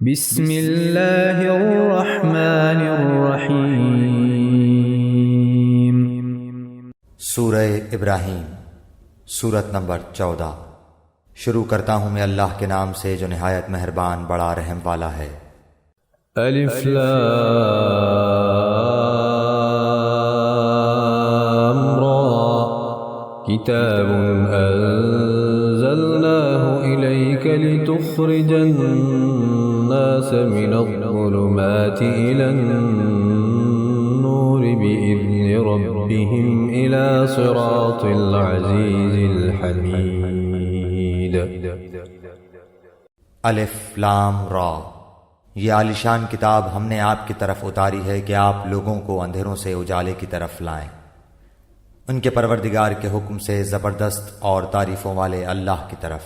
بسم اللہ الرحمن الرحیم۔ سورہ ابراہیم، سورت نمبر 14۔ شروع کرتا ہوں میں اللہ کے نام سے جو نہایت مہربان بڑا رحم والا ہے۔ الف لام را، کتاب انزلناه الیک لتخرج الناس من الظلمات الى النور بإذن ربهم الى صراط العزیز الحمید۔ الف لام را، یہ عالیشان کتاب ہم نے آپ کی طرف اتاری ہے کہ آپ لوگوں کو اندھیروں سے اجالے کی طرف لائیں، ان کے پروردگار کے حکم سے زبردست اور تعریفوں والے اللہ کی طرف۔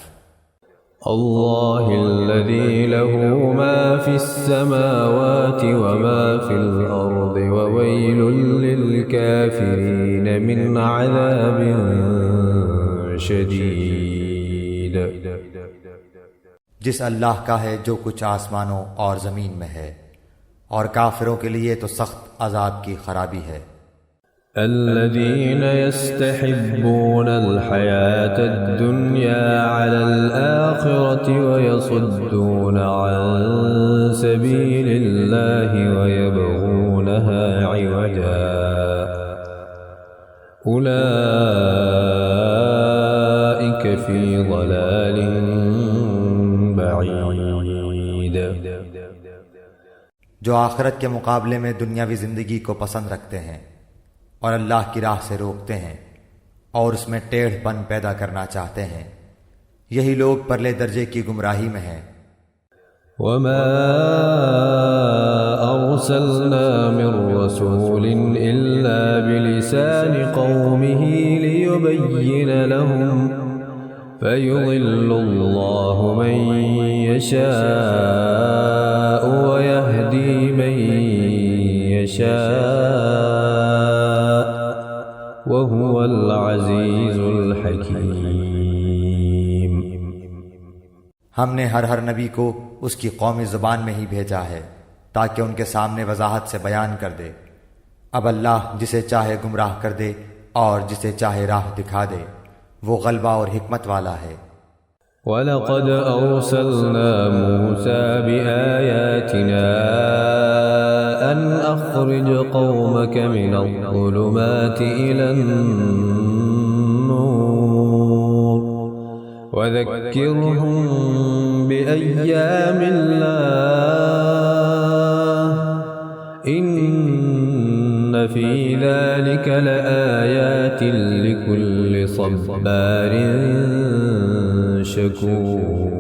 اللہ الذی له ما فی السماوات وما فی الارض وویل للکافرین من عذاب شدید۔ جس اللہ کا ہے جو کچھ آسمانوں اور زمین میں ہے، اور کافروں کے لیے تو سخت عذاب کی خرابی ہے۔ الذين يستحبون الحياة الدنيا على الآخرة ويصدون عن سبيل الله ويبغونها عوجا أولئك في ضلال بعيد۔ جو آخرت کے مقابلے میں دنیاوی زندگی کو پسند رکھتے ہیں اور اللہ کی راہ سے روکتے ہیں اور اس میں ٹیڑھ پن پیدا کرنا چاہتے ہیں، یہی لوگ پرلے درجے کی گمراہی میں ہیں۔ وما أرسلنا من رسول إلا بلسان قومه ليبين لهم فيضل الله من يشاء ويهدي من يشاء وهو العزیز الحکیم۔ ہم نے ہر نبی کو اس کی قومی زبان میں ہی بھیجا ہے تاکہ ان کے سامنے وضاحت سے بیان کر دے۔ اب اللہ جسے چاہے گمراہ کر دے اور جسے چاہے راہ دکھا دے، وہ غلبہ اور حکمت والا ہے۔ وَلَقَدْ أَرْسَلْنَا مُوسَى بِآيَاتِنَا أَنْ أَخْرِجْ قَوْمَكَ مِنَ الظُّلُمَاتِ إِلَى النُّورِ وَذَكِّرْهُمْ بِأَيَّامِ اللَّهِ إِنَّ فِي ذَلِكَ لَآيَاتٍ لِكُلِّ صَبَّارٍ شکور۔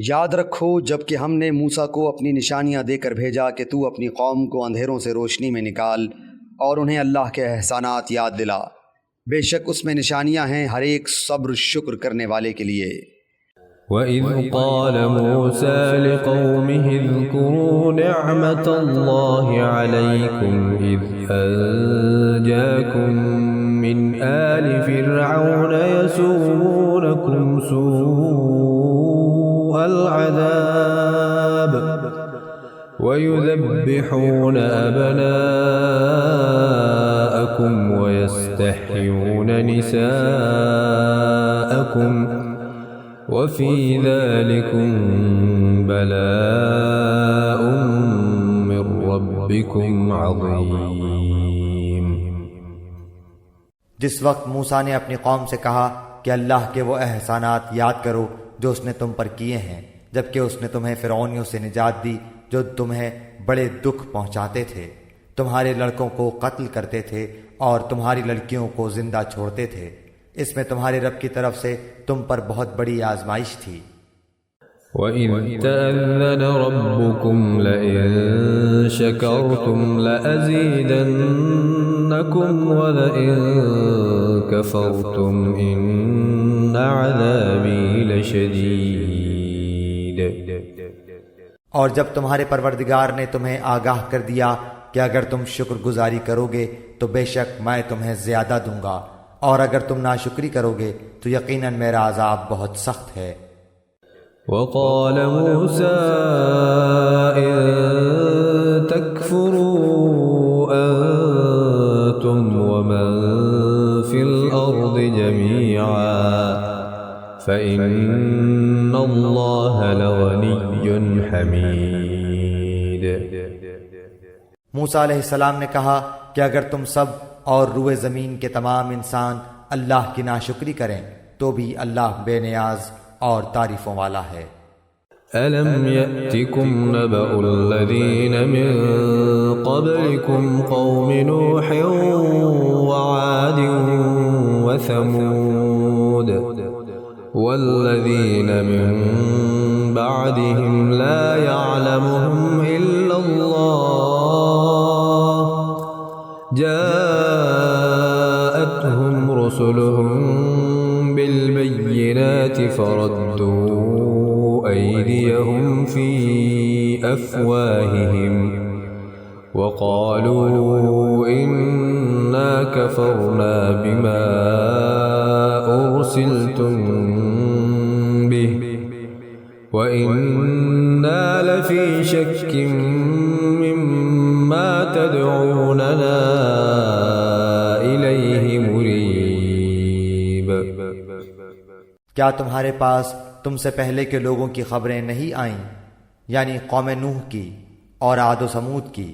یاد رکھو جب کہ ہم نے موسیٰ کو اپنی نشانیاں دے کر بھیجا کہ تو اپنی قوم کو اندھیروں سے روشنی میں نکال اور انہیں اللہ کے احسانات یاد دلا، بے شک اس میں نشانیاں ہیں ہر ایک صبر شکر کرنے والے کے لیے۔ وَإِذْ قَالَ مُوسَى لِقَوْمِهِ اذْكُرُوا نِعْمَةَ اللَّهِ عَلَيْكُمْ إِذْ أَنْجَاكُمْ مِنْ آلِ فِرْعَوْنَ يَسُومُونَكُمْ سُوءَ الْعَذَابِ وَيُذَبِّحُونَ أَبْنَاءَكُمْ وَيَسْتَحْيُونَ نِسَاءَكُمْ وَفِي ذَلِكُمْ بَلَاءٌ مِّن رَّبِّكُمْ عَظِيمٌ۔ جس وقت موسیٰ نے اپنی قوم سے کہا کہ اللہ کے وہ احسانات یاد کرو جو اس نے تم پر کیے ہیں، جبکہ اس نے تمہیں فرعونیوں سے نجات دی جو تمہیں بڑے دکھ پہنچاتے تھے، تمہارے لڑکوں کو قتل کرتے تھے اور تمہاری لڑکیوں کو زندہ چھوڑتے تھے، اس میں تمہارے رب کی طرف سے تم پر بہت بڑی آزمائش تھی۔ وَإِذْ تَأَذَّنَ رَبُّكُمْ لَئِن شَكَرْتُمْ لَأَزِيدَنَّكُمْ وَلَئِن كَفَرْتُمْ إِنَّ عَذَابِي لَشَدِيدٌ۔ اور جب تمہارے پروردگار نے تمہیں آگاہ کر دیا کہ اگر تم شکر گزاری کرو گے تو بے شک میں تمہیں زیادہ دوں گا، اور اگر تم ناشکری کرو گے تو یقیناً میرا عذاب بہت سخت ہے۔ وقال موسى إن تكفروا أنتم ومن في الأرض جميعا فإن الله لغني حميد۔ موسیٰ علیہ السلام نے کہا کہ اگر تم سب اور روئے زمین کے تمام انسان اللہ کی ناشکری کریں تو بھی اللہ بے نیاز اور تعریفوں والا ہے۔ أَلَمْ يَأْتِكُمْ نَبَأُ الَّذِينَ مِنْ قَبْلِكُمْ قَوْمِ نُوحٍ وَعَادٍ وَثَمُودَ وَالَّذِينَ مِنْ بَعْدِهِمْ لَا يَعْلَمُهُمْ إِلَّا اللَّهُ جَاءَتْهُمْ رُسُلُهُم بِالْبَيِّنَاتِ فَرَدُّوا أَيْدِيَهُمْ فِي أَفْوَاهِهِمْ وَقَالُوا إِنَّا كَفَرْنَا بِمَا أُرْسِلْتُمْ بِهِ وَإِنَّا لَفِي شَكٍّ مِّمَّا تَدْعُونَنَا إِلَيْهِ مُرِيبٍ۔ کیا تمہارے پاس تم سے پہلے کے لوگوں کی خبریں نہیں آئیں، یعنی قوم نوح کی اور عاد و سمود کی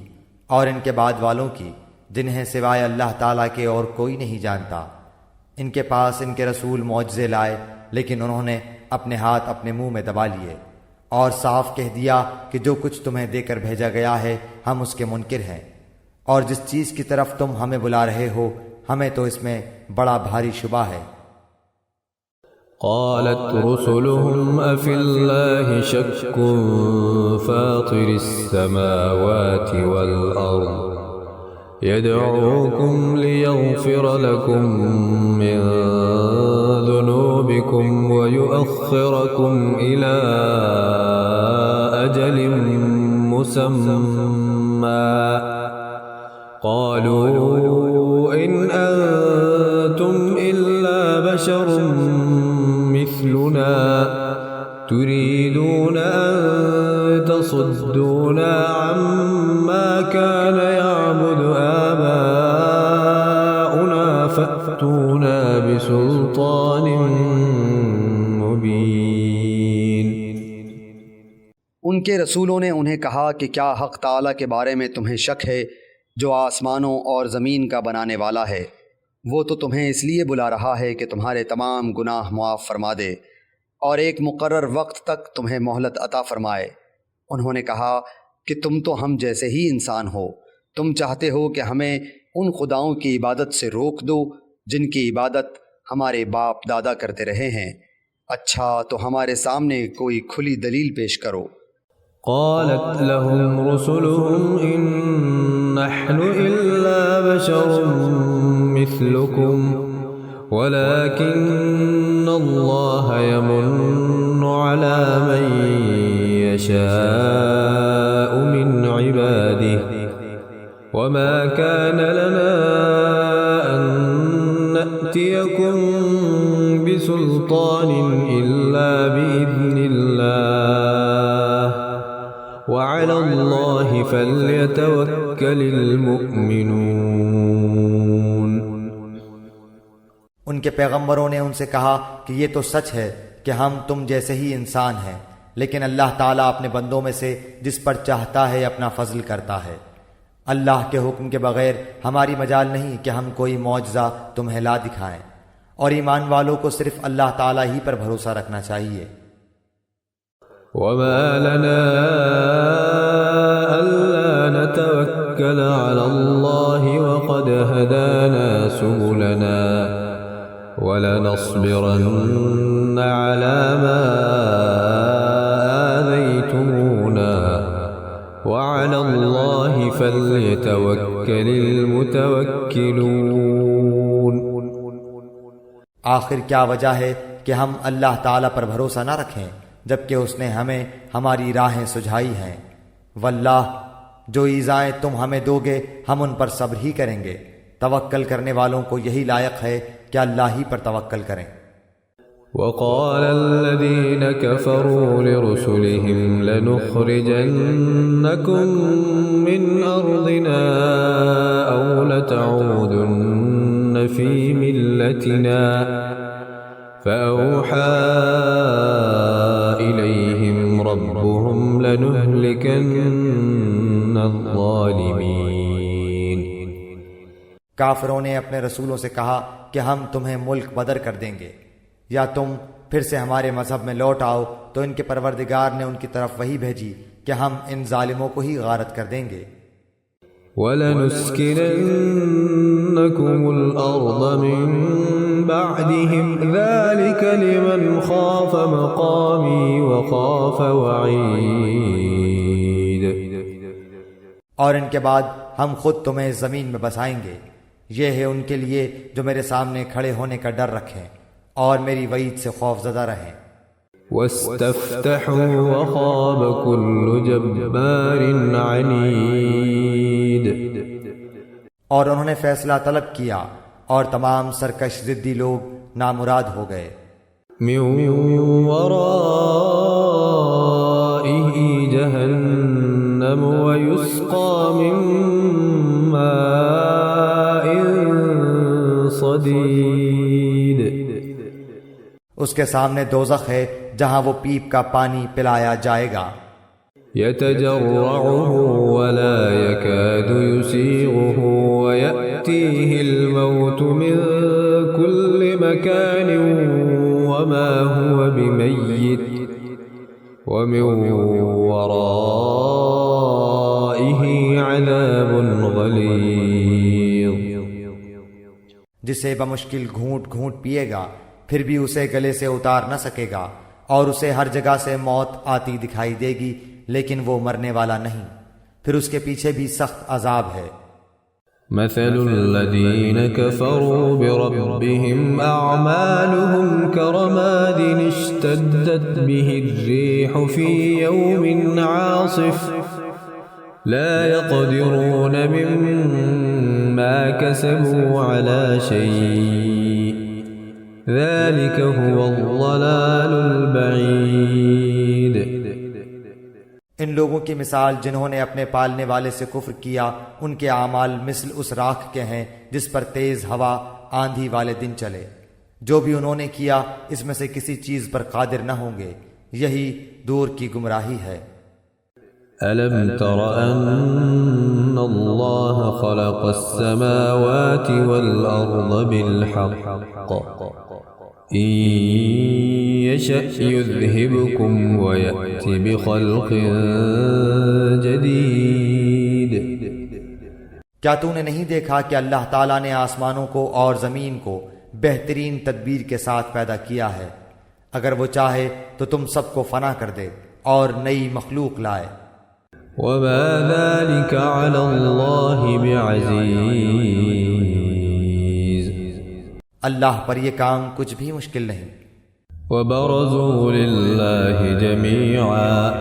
اور ان کے بعد والوں کی، جنہیں سوائے اللہ تعالیٰ کے اور کوئی نہیں جانتا؟ ان کے پاس ان کے رسول معجزے لائے، لیکن انہوں نے اپنے ہاتھ اپنے منہ میں دبا لیے اور صاف کہہ دیا کہ جو کچھ تمہیں دے کر بھیجا گیا ہے ہم اس کے منکر ہیں، اور جس چیز کی طرف تم ہمیں بلا رہے ہو ہمیں تو اس میں بڑا بھاری شبہ ہے۔ قالت رسلهم أفي الله شك فاطر السماوات والأرض يدعوكم ليغفر لكم من ذنوبكم ويؤخركم إلى أجل مسمى قالوا إن أنتم إلا بشر مثلنا تريدون أن تصدونا عما كان يعبد آباؤنا فأتونا بسلطان مبين۔ ان کے رسولوں نے انہیں کہا کہ کیا حق تعالیٰ کے بارے میں تمہیں شک ہے جو آسمانوں اور زمین کا بنانے والا ہے؟ وہ تو تمہیں اس لیے بلا رہا ہے کہ تمہارے تمام گناہ معاف فرما دے اور ایک مقرر وقت تک تمہیں مہلت عطا فرمائے۔ انہوں نے کہا کہ تم تو ہم جیسے ہی انسان ہو، تم چاہتے ہو کہ ہمیں ان خداؤں کی عبادت سے روک دو جن کی عبادت ہمارے باپ دادا کرتے رہے ہیں۔ اچھا تو ہمارے سامنے کوئی کھلی دلیل پیش کرو۔ قالت لهم رسلهم إن نحن إلا بشر مثلكم ولكن الله يمن على من يشاء من عباده وما كان لنا أن نأتيكم بسلطان إلا بإذن الله وعلى الله فليتوكل المؤمنون۔ ان کے پیغمبروں نے ان سے کہا کہ یہ تو سچ ہے کہ ہم تم جیسے ہی انسان ہیں، لیکن اللہ تعالیٰ اپنے بندوں میں سے جس پر چاہتا ہے اپنا فضل کرتا ہے۔ اللہ کے حکم کے بغیر ہماری مجال نہیں کہ ہم کوئی معجزہ تمہیں لا دکھائیں، اور ایمان والوں کو صرف اللہ تعالیٰ ہی پر بھروسہ رکھنا چاہیے۔ وما لنا ألا نتوكل على الله وقد هدانا سبلنا ولنصبرن على ما آذيتمونا وعلى الله فليتوكل المتوكلون۔ آخر کیا وجہ ہے کہ ہم اللہ تعالیٰ پر بھروسہ نہ رکھیں جبکہ اس نے ہمیں ہماری راہیں سجھائی ہیں؟ واللہ جو ایذائیں تم ہمیں دو گے ہم ان پر صبر ہی کریں گے۔ توکل کرنے والوں کو یہی لائق ہے کہ اللہ ہی پر توکل کریں۔ وقال الذين كفروا لرسلهم لنخرجنكم من أرضنا أو لتعودن في ملتنا فأوحى إليهم ربهم لنهلكن الظالمين۔ کافروں نے اپنے رسولوں سے کہا کہ ہم تمہیں ملک بدر کر دیں گے، یا تم پھر سے ہمارے مذہب میں لوٹ آؤ، تو ان کے پروردگار نے ان کی طرف وحی بھیجی کہ ہم ان ظالموں کو ہی غارت کر دیں گے۔ وَلَنُسْكِنَنَّكُمُ الْأَرْضَ مِنْ بَعْدِهِمْ ذَلِكَ لِمَنْ خَافَ مَقَامِي وَخَافَ وَعِيدِ۔ اور ان کے بعد ہم خود تمہیں زمین میں بسائیں گے، یہ ہے ان کے لیے جو میرے سامنے کھڑے ہونے کا ڈر رکھیں اور میری وعید سے خوف زدہ رہیں۔ وَاسْتَفْتَحُوا وَخَابَ كُلُّ جَبَّارٍ عَنِيدٍ۔ اور انہوں نے فیصلہ طلب کیا اور تمام سرکش ضدی لوگ نامراد ہو گئے۔ مِنْ وَرَائِهِ جَهَنَّمُ وَيُسْقَى مِنْ مَاءٍ صَدِيدٍ۔ اس کے سامنے دوزخ ہے جہاں وہ پیپ کا پانی پلایا جائے گا۔ يتجرعه ولا يكاد يسيغه ويأتيه الموت من كل مكان وما هو بميت ومن ورائه عذاب غليظ۔ جسے بمشکل گھونٹ گھونٹ پیے گا پھر بھی اسے گلے سے اتار نہ سکے گا، اور اسے ہر جگہ سے موت آتی دکھائی دے گی لیکن وہ مرنے والا نہیں، پھر اس کے پیچھے بھی سخت عذاب ہے۔ مثل الذين كفروا بربهم أعمالهم كرماد اشتدت به الريح في يوم عاصف لا يقدرون مما كسبوا على شيء ذلك هو الضلال البعيد۔ ان لوگوں کی مثال جنہوں نے اپنے پالنے والے سے کفر کیا، ان کے اعمال مثل اس راکھ کے ہیں جس پر تیز ہوا آندھی والے دن چلے۔ جو بھی انہوں نے کیا اس میں سے کسی چیز پر قادر نہ ہوں گے، یہی دور کی گمراہی ہے۔ أَلَمْ تَرَ أَنَّ اللَّهَ خَلَقَ السَّمَاوَاتِ وَالْأَرْضَ بِالْحَقِّ إِن يَشَأْ يُذْهِبْكُمْ وَيَأْتِ بِخَلْقٍ جَدِيدٍ۔ کیا تو نے نہیں دیکھا کہ اللہ تعالیٰ نے آسمانوں کو اور زمین کو بہترین تدبیر کے ساتھ پیدا کیا ہے، اگر وہ چاہے تو تم سب کو فنا کر دے اور نئی مخلوق لائے۔ وَمَا ذَلِكَ عَلَى اللَّهِ بِعَزِيزٍ۔ اللہ پر یہ کام کچھ بھی مشکل نہیں۔ وَبَرَزُوا لِلَّهِ جَمِيعًا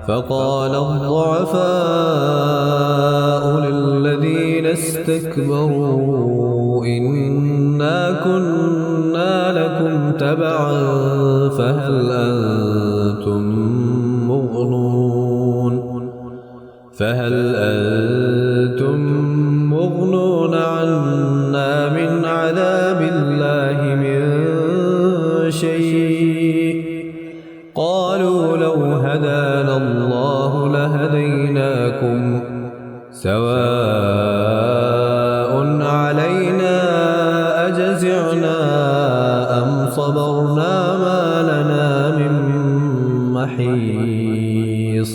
فَقَالَ الضُّعَفَاءُ لِلَّذِينَ اسْتَكْبَرُوا إِنَّا كُنَّا لَكُمْ تَبَعًا فهل أنتم مغنون عنا من عذاب الله من شيء قالوا لو هدانا الله لهديناكم سواء علينا أجزعنا أم صبرنا ما لنا من محيص۔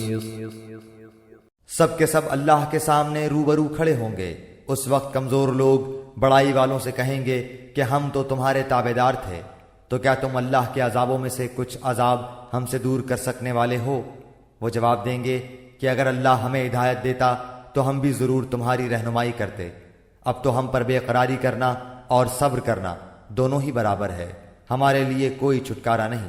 سب کے سب اللہ کے سامنے روبرو کھڑے ہوں گے۔ اس وقت کمزور لوگ بڑائی والوں سے کہیں گے کہ ہم تو تمہارے تابعدار تھے، تو کیا تم اللہ کے عذابوں میں سے کچھ عذاب ہم سے دور کر سکنے والے ہو؟ وہ جواب دیں گے کہ اگر اللہ ہمیں ہدایت دیتا تو ہم بھی ضرور تمہاری رہنمائی کرتے۔ اب تو ہم پر بے قراری کرنا اور صبر کرنا دونوں ہی برابر ہے، ہمارے لیے کوئی چھٹکارا نہیں۔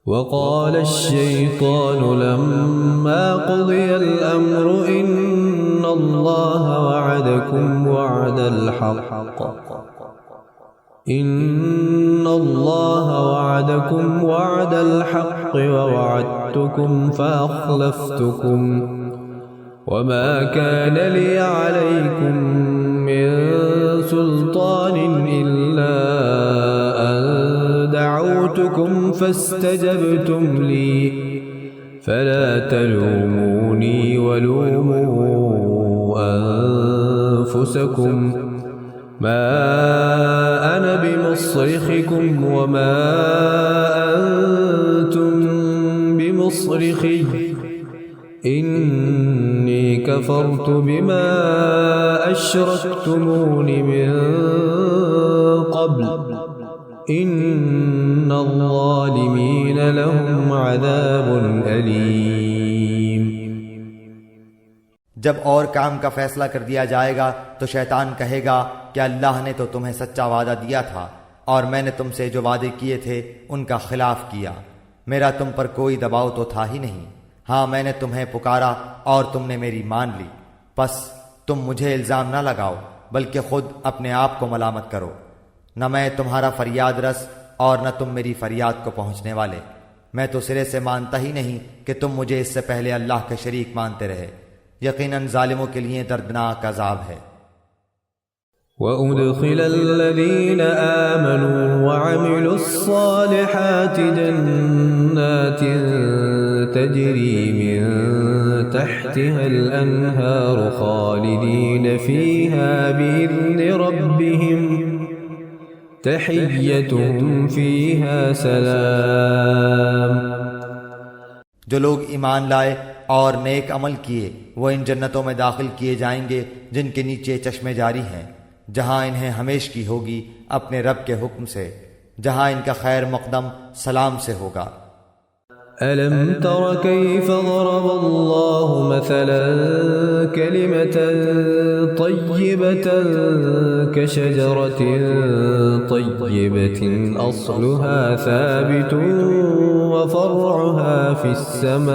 وقال الشيطان لما قضي الأمر إن الله وعدكم وعد الحق إن الله وعدكم وعد الحق ووعدتكم فأخلفتكم وما كان لي عليكم من سلطان إلا أن دعوتكم فاستجبتم لي فلا تلوموني ولوموا أنفسكم ما أنا بمصرخكم وما أنتم بمصرخي إني كفرت بما أشركتمون من قبل إن الظالمين لهم عذاب أليم۔ جب اور کام کا فیصلہ کر دیا جائے گا تو شیطان کہے گا کہ اللہ نے تو تمہیں سچا وعدہ دیا تھا اور میں نے تم سے جو وعدے کیے تھے ان کا خلاف کیا، میرا تم پر کوئی دباؤ تو تھا ہی نہیں، ہاں میں نے تمہیں پکارا اور تم نے میری مان لی، پس تم مجھے الزام نہ لگاؤ بلکہ خود اپنے آپ کو ملامت کرو، نہ میں تمہارا فریاد رس اور نہ تم میری فریاد کو پہنچنے والے، میں تو سرے سے مانتا ہی نہیں کہ تم مجھے اس سے پہلے اللہ کے شریک مانتے رہے، یقیناً ظالموں کے لیے دردناک عذاب ہے۔ وَأُدْخِلَ الَّذِينَ آمَنُوا وَعَمِلُوا الصَّالِحَاتِ جَنَّاتٍ تَجْرِي مِن تَحْتِهَا الْأَنْهَارُ خَالِدِينَ فِيهَا بِإِذْنِ رَبِّهِمْ تَحِيَّتُهُمْ فِيهَا سَلَامٌ۔ جو لوگ ایمان لائے اور نیک عمل کیے وہ ان جنتوں میں داخل کیے جائیں گے جن کے نیچے چشمے جاری ہیں، جہاں انہیں ہمیش کی ہوگی اپنے رب کے حکم سے، جہاں ان کا خیر مقدم سلام سے ہوگا۔ أَلَمْ تَرَ كَيْفَ ضَرَبَ اللَّهُ مَثَلًا كَلِمَةً طَيِّبَةً كَشَجَرَةٍ طَيِّبَةٍ أَصْلُهَا ثَابِتٌ وَفَرْعُهَا فِي السَّمَاءِ۔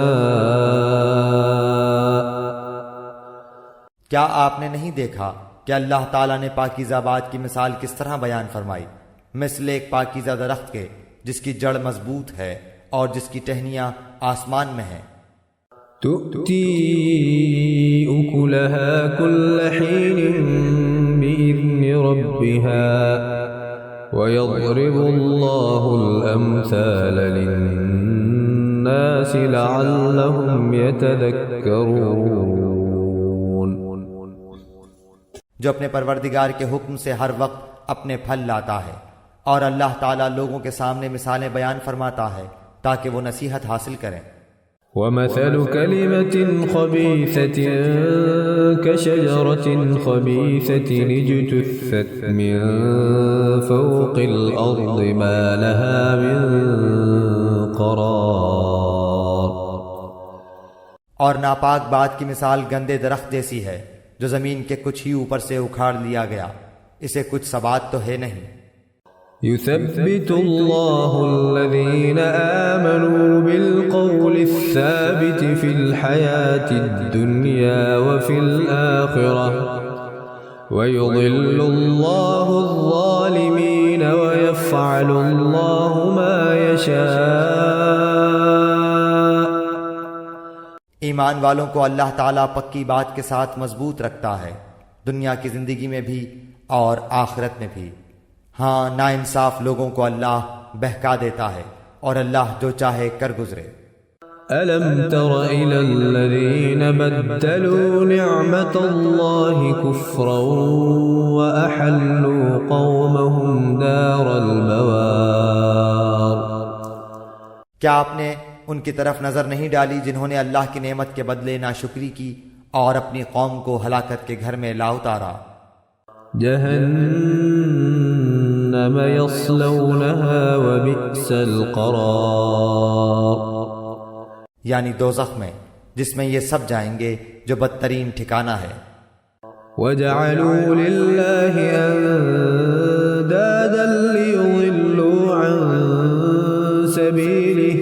کیا آپ نے نہیں دیکھا کہ اللہ تعالیٰ نے پاکیزہ بات کی مثال کس طرح بیان فرمائی، مثل ایک پاکیزہ درخت کے جس کی جڑ مضبوط ہے اور جس کی ٹہنیاں آسمان میں ہیں۔ تُؤْتِي أُكُلَهَا كُلَّ حِينٍ بِإِذْنِ رَبِّهَا وَيَضْرِبُ اللَّهُ الْأَمْثَالَ لِلنَّاسِ لَعَلَّهُمْ يَتَذَكَّرُونَ۔ جو اپنے پروردگار کے حکم سے ہر وقت اپنے پھل لاتا ہے، اور اللہ تعالیٰ لوگوں کے سامنے مثالیں بیان فرماتا ہے تاکہ وہ نصیحت حاصل کریں۔ وَمَثَلُ كَلِمَةٍ خَبِيثَةٍ كَشَجَرَةٍ خَبِيثَةٍ اجْتُثَّتْ مِن فَوْقِ الْأَرْضِ مَا لَهَا مِن قَرَارٍ۔ اور ناپاک بات کی مثال گندے درخت جیسی ہے جو زمین کے کچھ ہی اوپر سے اکھاڑ لیا گیا، اسے کچھ ثبات تو ہے نہیں۔ يثبت الله الذين آمنوا بالقول الثابت في الحياة الدنيا وفي الآخرة ويضل الله الظالمين ويفعل الله ما يشاء۔ ایمان والوں کو اللہ تعالیٰ پکی بات کے ساتھ مضبوط رکھتا ہے، دنیا کی زندگی میں بھی اور آخرت میں بھی، ہاں ناانصاف لوگوں کو اللہ بہکا دیتا ہے اور اللہ جو چاہے کر گزرے۔ أَلَمْ تَرَ إِلَى الَّذِينَ بَدَّلُوا نِعْمَةَ اللَّهِ كُفْرًا وَأَحَلُّوا قَوْمَهُمْ دَارَ الْبَوَارِ۔ کیا آپ نے ان کی طرف نظر نہیں ڈالی جنہوں نے اللہ کی نعمت کے بدلے ناشکری کی اور اپنی قوم کو ہلاکت کے گھر میں لا اتارا؟ جہنم یصلونها وبئس القرار، یعنی دوزخ میں، جس میں یہ سب جائیں گے جو بدترین ٹھکانہ ہے۔ وَجَعَلُوا لِلَّهِ أَنْدَادًا لِيُضِلُّوا عَنْ سَبِيلِهِ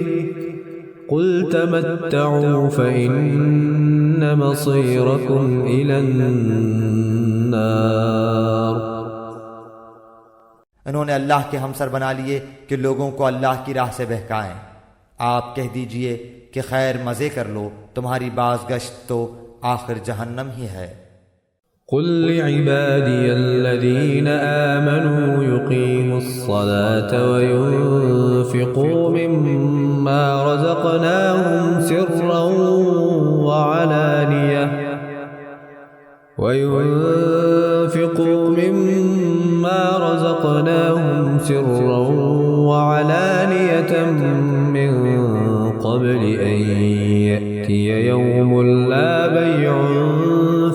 قُلْ تَمَتَّعُوا فَإِنَّ مَصِيرَكُمْ إِلَى النَّارِ۔ انہوں نے اللہ کے ہمسر بنا لیے کہ لوگوں کو اللہ کی راہ سے بہکائیں۔ آپ کہہ دیجئے کہ خیر مزے کر لو، تمہاری بازگشت تو آخر جہنم ہی ہے۔ قل لعبادي الذين آمنوا يقيموا الصلاة وينفقوا مما رزقناهم سرا وعلانية من قبل أن يأتي يوم لا بيع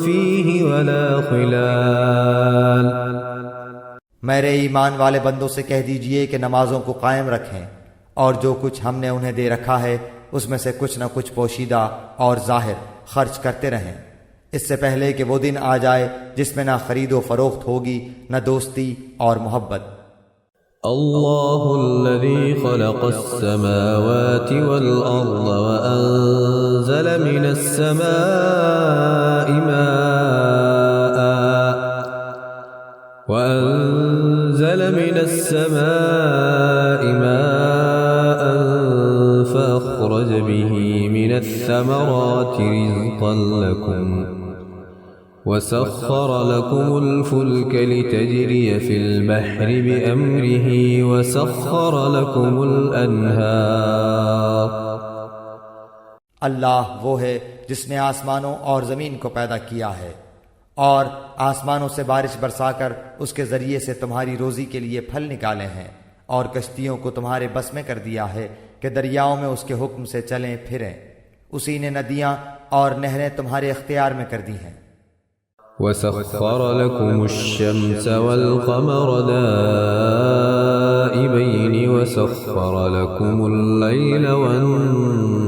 فيه ولا خلال۔ میرے ایمان والے بندوں سے کہہ دیجئے کہ نمازوں کو قائم رکھیں، اور جو کچھ ہم نے انہیں دے رکھا ہے اس میں سے کچھ نہ کچھ پوشیدہ اور ظاہر خرچ کرتے رہیں، اس سے پہلے کہ وہ دن آ جائے جس میں نہ خرید و فروخت ہوگی نہ دوستی اور محبت۔ الله الذي خلق السماوات والأرض وأنزل من السماء ماء فأخرج به من الثمرات رزقا لكم وسخر لكم الفلك لتجري في البحر بأمره وسخر لكم الأنهار۔ اللہ وہ ہے جس نے آسمانوں اور زمین کو پیدا کیا ہے اور آسمانوں سے بارش برسا کر اس کے ذریعے سے تمہاری روزی کے لیے پھل نکالے ہیں، اور کشتیوں کو تمہارے بس میں کر دیا ہے کہ دریاؤں میں اس کے حکم سے چلیں پھریں، اسی نے ندیاں اور نہریں تمہارے اختیار میں کر دی ہیں۔ وسخر لكم الشمس والقمر دائبين وسخر لكم الليل والنهار۔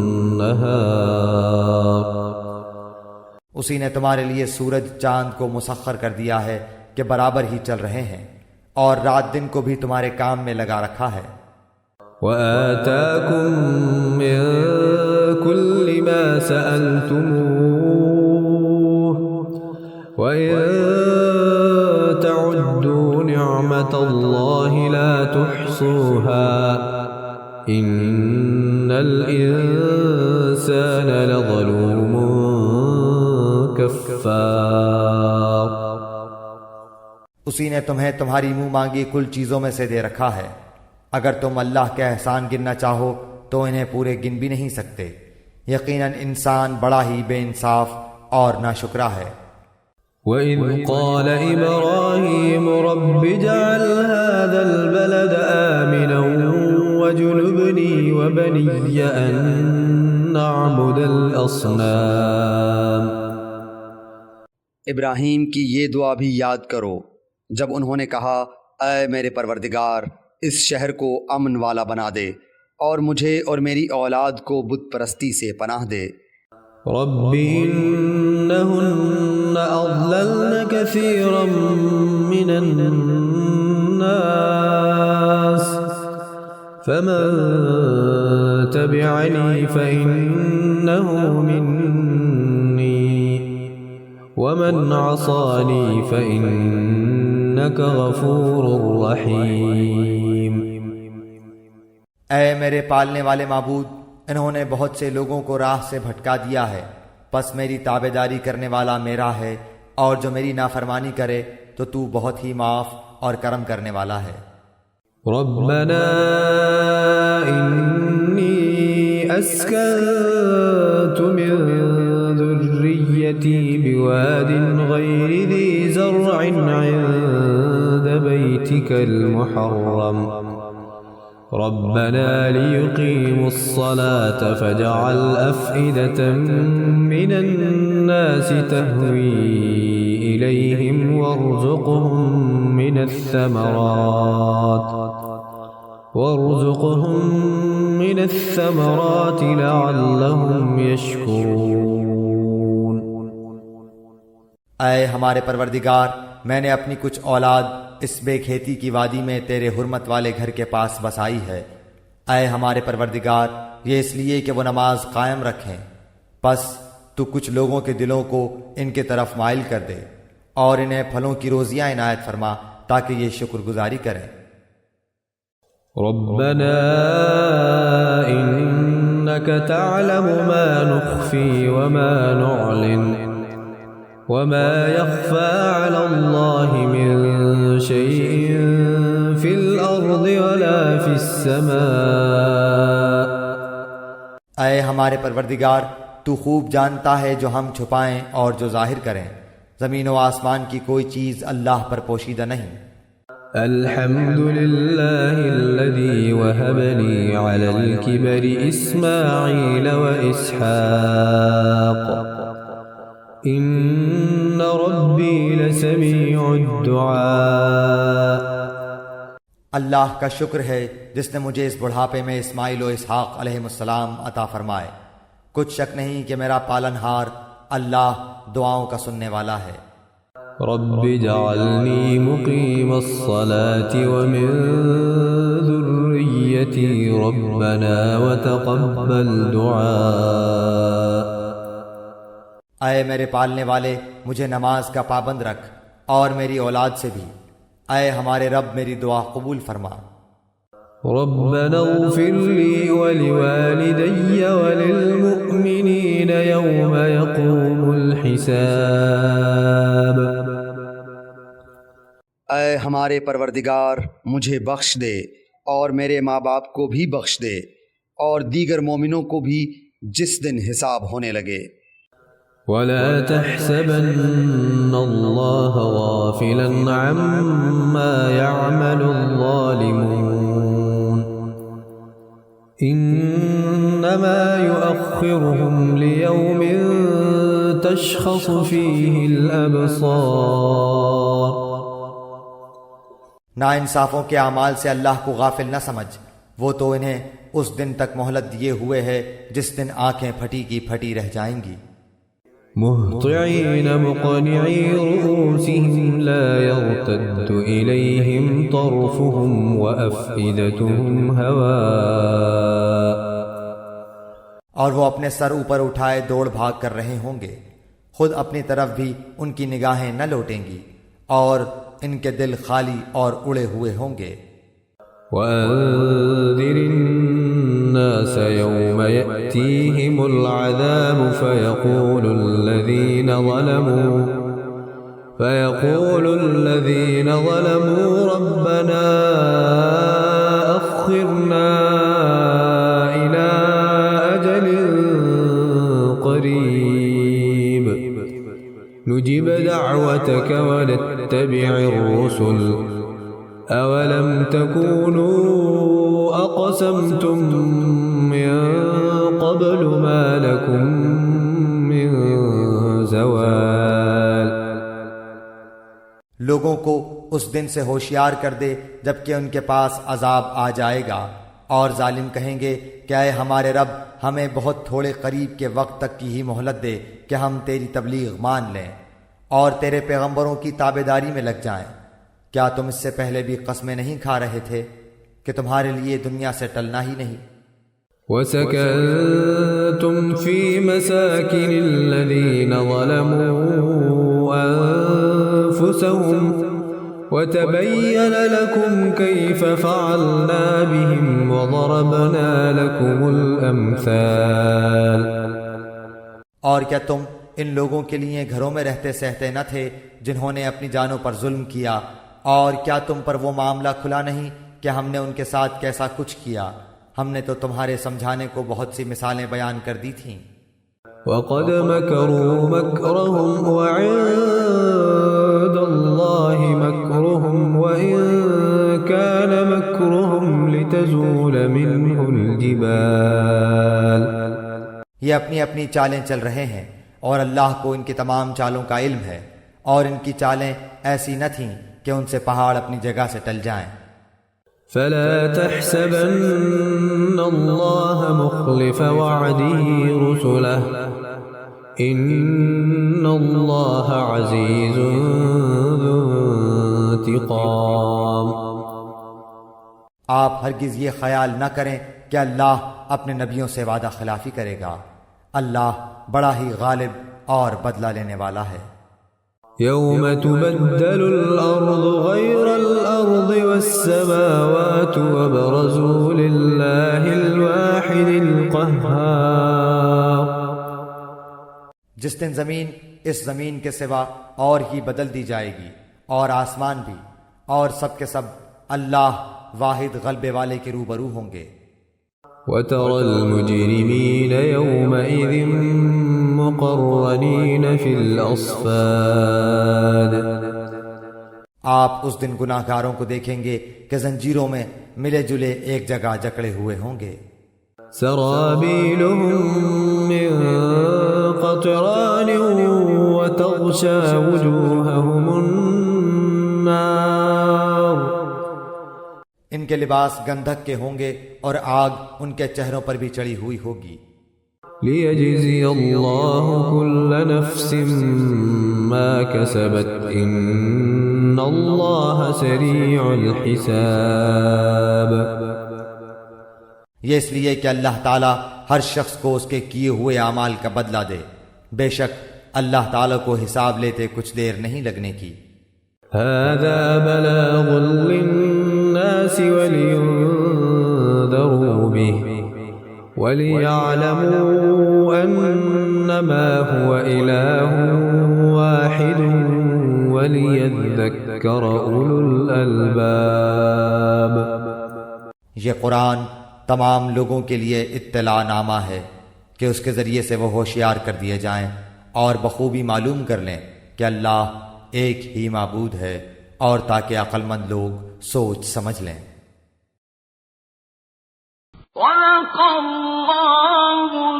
اسی نے تمہارے لیے سورج چاند کو مسخر کر دیا ہے کہ برابر ہی چل رہے ہیں، اور رات دن کو بھی تمہارے کام میں لگا رکھا ہے۔ وآتاكم من كل ما سألتموه وإن تعدوا نعمة الله لا تحصوها إن الإنسان لظلوم كفار۔ اسی نے تمہیں تمہاری منہ مانگی کل چیزوں میں سے دے رکھا ہے، اگر تم اللہ کے احسان گننا چاہو تو انہیں پورے گن بھی نہیں سکتے، یقیناً انسان بڑا ہی بے انصاف اور ناشکرا ہے۔ وَإِذْ قَالَ إِبْرَاهِيمُ رَبِّ اجْعَلْ هَذَا الْبَلَدَ آمِنًا وَاجْنُبْنِي وَبَنِيَّ أَن نَّعْبُدَ الْأَصْنَامَ۔ ابراہیم کی یہ دعا بھی یاد کرو جب انہوں نے کہا، اے میرے پروردگار، اس شہر کو امن والا بنا دے اور مجھے اور میری اولاد کو بت پرستی سے پناہ دے۔ رب إنهن أضللن كثيرا من الناس فمن تبعني فإنه مني ومن عصاني فإنك غفور رحيم۔ اے میرے پالنے والے معبود، انہوں نے بہت سے لوگوں کو راہ سے بھٹکا دیا ہے، پس میری تابعداری کرنے والا میرا ہے، اور جو میری نافرمانی کرے تو تو بہت ہی معاف اور کرم کرنے والا ہے۔ ربنا إني أسكنت من ذريتي بواد غير ذي زرع عند بيتك المحرم ربنا ليقيموا الصلاة فاجعل أفئدة من الناس تهوي إليهم وارزقهم من الثمرات لعلهم يشكرون۔ اے ہمارے پروردگار، میں نے اپنی کچھ اولاد اس بے کھیتی کی وادی میں تیرے حرمت والے گھر کے پاس بسائی ہے۔ اے ہمارے پروردگار، یہ اس لیے کہ وہ نماز قائم رکھیں، پس تو کچھ لوگوں کے دلوں کو ان کے طرف مائل کر دے اور انہیں پھلوں کی روزیاں عنایت فرما تاکہ یہ شکر گزاری کریں۔ ربنا إنك تعلم ما نخفي وما نعلن وما يخفى على الله من شيء في الأرض ولا في السماء. اے ہمارے پروردگار، تو خوب جانتا ہے جو ہم چھپائیں اور جو ظاہر کریں. زمین و آسمان کی کوئی چیز اللہ پر پوشیدہ نہیں. الحمد لله الذي وهب لي على الكبر إسماعيل وإسحاق إن ربي لسميع الدعاء. اللہ کا شکر ہے جس نے مجھے اس بڑھاپے میں اسماعیل و اسحاق علیہ السلام عطا فرمائے. کچھ شک نہیں کہ میرا پالنہار اللہ دعاؤں کا سننے والا ہے. رب اجعلني مقيم الصلاة ومن ذريتي ربنا وتقبل دعاء. اے میرے پالنے والے، مجھے نماز کا پابند رکھ اور میری اولاد سے بھی. اے ہمارے رب، میری دعا قبول فرما. ربنا اغفر لي ولوالدي وللمؤمنين يوم يقوم الحساب. اے ہمارے پروردگار، مجھے بخش دے اور میرے ماں باپ کو بھی بخش دے اور دیگر مومنوں کو بھی جس دن حساب ہونے لگے. ولا تحسبن الله غافلا عما يعمل الظالمون إنما يؤخرهم ليوم تشخص فيه الأبصار. ناانصافوں کے اعمال سے اللہ کو غافل نہ سمجھ، وہ تو انہیں اس دن تک مہلت دیے ہوئے ہے جس دن آنکھیں پھٹی کی پھٹی رہ جائیں گی. مهطعين مقنعي رؤوسهم لا يرتد إليهم طرفهم وأفئدتهم هواء. اور وہ اپنے سر اوپر اٹھائے دوڑ بھاگ کر رہے ہوں گے، خود اپنی طرف بھی ان کی نگاہیں نہ لوٹیں گی اور ان کے دل خالی اور اڑے ہوئے ہوں گے. وأنذر الناس يوم يأتيهم العذاب فيقول الذين ظلموا ربنا أخرنا إلى أجل قريب نجب دعوتك ونتبع الرسل أولم تكونوا أقسمتم من قبل ما لكم من زوال. لوگوں کو اس دن سے ہوشیار کر دے جبکہ ان کے پاس عذاب آ جائے گا، اور ظالم کہیں گے کہ اے ہمارے رب، ہمیں بہت تھوڑے قریب کے وقت تک کی ہی مہلت دے کہ ہم تیری تبلیغ مان لیں اور تیرے پیغمبروں کی تابعداری میں لگ جائیں. کیا تم اس سے پہلے بھی قسمیں نہیں کھا رہے تھے کہ تمہارے لیے دنیا سے ٹلنا ہی نہیں؟ وَسَكَنْتُمْ فِي مَسَاكِنِ الَّذِينَ ظَلَمُوا أَنفُسَهُمْ وَتَبَيَّنَ لَكُمْ كَيْفَ فَعَلْنَا بِهِمْ وَضَرَبْنَا لَكُمُ الْأَمْثَالَ. اور کیا تم ان لوگوں کے لیے گھروں میں رہتے سہتے نہ تھے جنہوں نے اپنی جانوں پر ظلم کیا؟ اور کیا تم پر وہ معاملہ کھلا نہیں کہ ہم نے ان کے ساتھ کیسا کچھ کیا؟ ہم نے تو تمہارے سمجھانے کو بہت سی مثالیں بیان کر دی تھیں. وَقَدْ مَكَرُوا مَكْرَهُمْ وَعِندَ اللَّهِ مَكْرُهُمْ وَإِن كَانَ مَكْرُهُمْ لِتَزُولَ مِنْهُ الْجِبَالُ. یہ اپنی اپنی چالیں چل رہے ہیں اور اللہ کو ان کی تمام چالوں کا علم ہے، اور ان کی چالیں ایسی نہ تھیں کہ ان سے پہاڑ اپنی جگہ سے ٹل جائیں. فلا تحسبن الله مخلف وعده رسله إن الله عزيز ذو انتقام. آپ ہرگز یہ خیال نہ کریں کہ اللہ اپنے نبیوں سے وعدہ خلافی کرے گا. اللہ بڑا ہی غالب اور بدلہ لینے والا ہے. يوم تبدل الأرض غير الأرض والسماوات وبرزوا لله الواحد القهار. جس دن زمین اس زمین کے سوا اور ہی بدل دی جائے گی اور آسمان بھی، اور سب کے سب اللہ واحد غلبے والے کے روبرو ہوں گے. وترى المجرمين يومئذ مقرنين في الأصفاد. آپ اس دن گناہ گاروں کو دیکھیں گے کہ زنجیروں میں ملے جلے ایک جگہ جکڑے ہوئے ہوں گے. سرابيلهم من قطران وتغشى وجوههم النار. ان کے لباس گندھک کے ہوں گے اور آگ ان کے چہروں پر بھی چڑھی ہوئی ہوگی. ليجزي الله كل نفس ما كسبت إن الله سريع الحساب. یہ اس لیے کہ اللہ تعالیٰ ہر شخص کو اس کے کیے ہوئے اعمال کا بدلہ دے. بے شک اللہ تعالیٰ کو حساب لیتے کچھ دیر نہیں لگنے کی. هذا بلاغ للناس ولينذروا به وليعلموا أنما هو إله واحد وليذكر أولو الألباب. یہ قرآن تمام لوگوں کے لیے اطلاع نامہ ہے کہ اس کے ذریعے سے وہ ہوشیار کر دیے جائیں اور بخوبی معلوم کر لیں کہ اللہ ایک ہی معبود ہے، اور تاکہ عقل مند لوگ سوچ سمجھ لیں. صدق اللہ